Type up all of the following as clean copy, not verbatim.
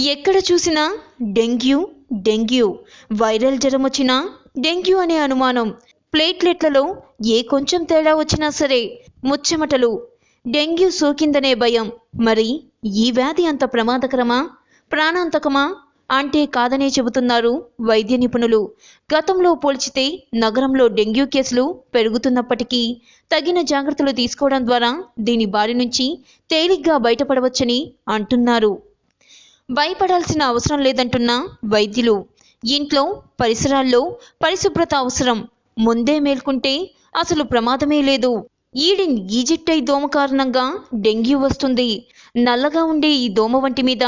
ఎక్కడ చూసినా dengue dengue viral జ్వరం వచ్చినా డెంగ్యూ అనే అనుమానం. ప్లేట్లెట్లలో ఏ కొంచెం తేడా వచ్చినా సరే ముచ్చెమటలు. డెంగ్యూ సోకిందనే భయం. మరి ఈ వ్యాధి అంత ప్రమాదకరమా, ప్రాణాంతకమా అంటే కాదనే చెబుతున్నారు వైద్య నిపుణులు. గతంలో పోల్చితే నగరంలో డెంగ్యూ కేసులు పెరుగుతున్నప్పటికీ తగిన జాగ్రత్తలు తీసుకోవడం ద్వారా దీని బారి నుంచి తేలిగ్గా బయటపడవచ్చని అంటున్నారు. భయపడాల్సిన అవసరం లేదంటున్న వైద్యులు. ఇంట్లో పరిసరాల్లో పరిశుభ్రత అవసరం. ముందే మేల్కుంటే అసలు ప్రమాదమే లేదు. ఈడిన్ ఈజిప్టై దోమ కారణంగా డెంగ్యూ వస్తుంది. నల్లగా ఉండే ఈ దోమ వంటి మీద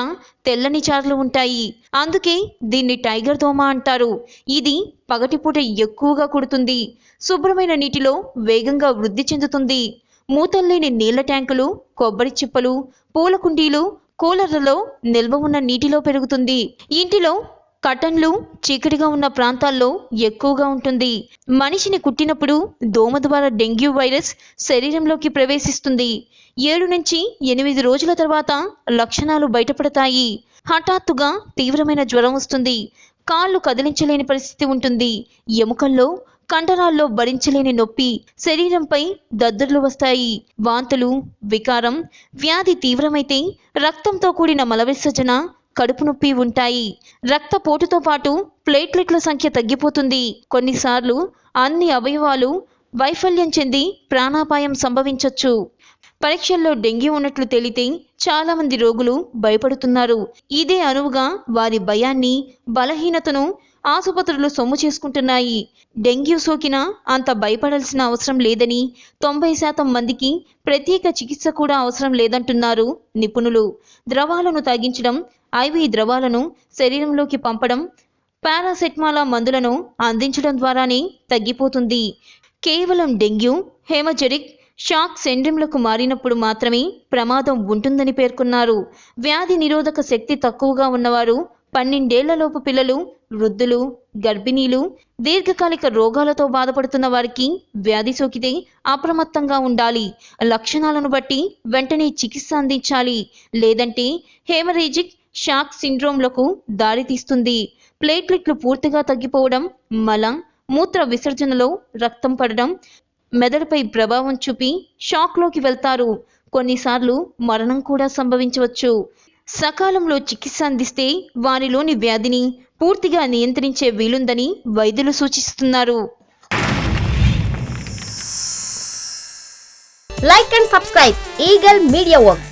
తెల్లని చారలు ఉంటాయి. అందుకే దీన్ని టైగర్ దోమ అంటారు. ఇది పగటిపూట ఎక్కువగా కుడుతుంది. శుభ్రమైన నీటిలో వేగంగా వృద్ధి చెందుతుంది. మూతల్లేని నీళ్ల ట్యాంకులు, కొబ్బరి చిప్పలు, పూల కుండీలు, కూలర్లలో నిల్వ ఉన్న నీటిలో పెరుగుతుంది. ఇంటిలో కటన్లు చీకటిగా ఉన్న ప్రాంతాల్లో ఎక్కువగా ఉంటుంది. మనిషిని కుట్టినప్పుడు దోమ ద్వారా డెంగ్యూ వైరస్ శరీరంలోకి ప్రవేశిస్తుంది. 7 నుంచి 8 రోజుల తర్వాత లక్షణాలు బయటపడతాయి. హఠాత్తుగా తీవ్రమైన జ్వరం వస్తుంది. కాళ్ళు కదిలించలేని పరిస్థితి ఉంటుంది. ఎముకల్లో, కండరాల్లో భరించలేని నొప్పి, శరీరంపై దద్దుర్లు వస్తాయి. వాంతులు, వికారం. వ్యాధి తీవ్రమైతే రక్తంతో కూడిన మలవిసర్జన, కడుపు నొప్పి ఉంటాయి. రక్తపోటుతో పాటు ప్లేట్లెట్ల సంఖ్య తగ్గిపోతుంది. కొన్నిసార్లు అన్ని అవయవాలు వైఫల్యం చెంది ప్రాణాపాయం సంభవించవచ్చు. పరీక్షల్లో డెంగ్యూ ఉన్నట్లు తేలితే చాలా మంది రోగులు భయపడుతున్నారు. ఇదే అనువుగా వారి భయాన్ని, బలహీనతను ఆసుపత్రులు సొమ్ము చేసుకుంటున్నాయి. డెంగ్యూ సోకినా అంత భయపడాల్సిన అవసరం లేదని, 90% మందికి ప్రత్యేక చికిత్స కూడా అవసరం లేదంటున్నారు నిపుణులు. ద్రవాలను తాగించడం, ఐవీ ద్రవాలను శరీరంలోకి పంపడం, పారాసెటమాల్ మందులను అందించడం ద్వారానే తగ్గిపోతుంది. కేవలం డెంగ్యూ, హెమోజెరిక్ షాక్ సిండ్రోమ్లకు మారినప్పుడు మాత్రమే ప్రమాదం ఉంటుందని పేర్కొన్నారు. వ్యాధి నిరోధక శక్తి తక్కువగా ఉన్నవారు, 12 ఏళ్లలోపు పిల్లలు, వృద్ధులు, గర్భిణీలు, దీర్ఘకాలిక రోగాలతో బాధపడుతున్న వారికి వ్యాధి సోకితే అప్రమత్తంగా ఉండాలి. లక్షణాలను బట్టి వెంటనే చికిత్స అందించాలి. లేదంటే హెమరేజిక్ షాక్ సిండ్రోమ్లకు దారితీస్తుంది. ప్లేట్లెట్లు పూర్తిగా తగ్గిపోవడం, మల మూత్ర విసర్జనలో రక్తం పడడం, మెదడుపై ప్రభావం చూపి షాక్లోకి వెళ్తారు. కొన్నిసార్లు మరణం కూడా సంభవించవచ్చు. సకాలంలో చికిత్స అందిస్తే వారిలోని వ్యాధిని పూర్తిగా నియంత్రించే వీలుందని వైద్యులు సూచిస్తున్నారు. Like and subscribe Eagle Media Works.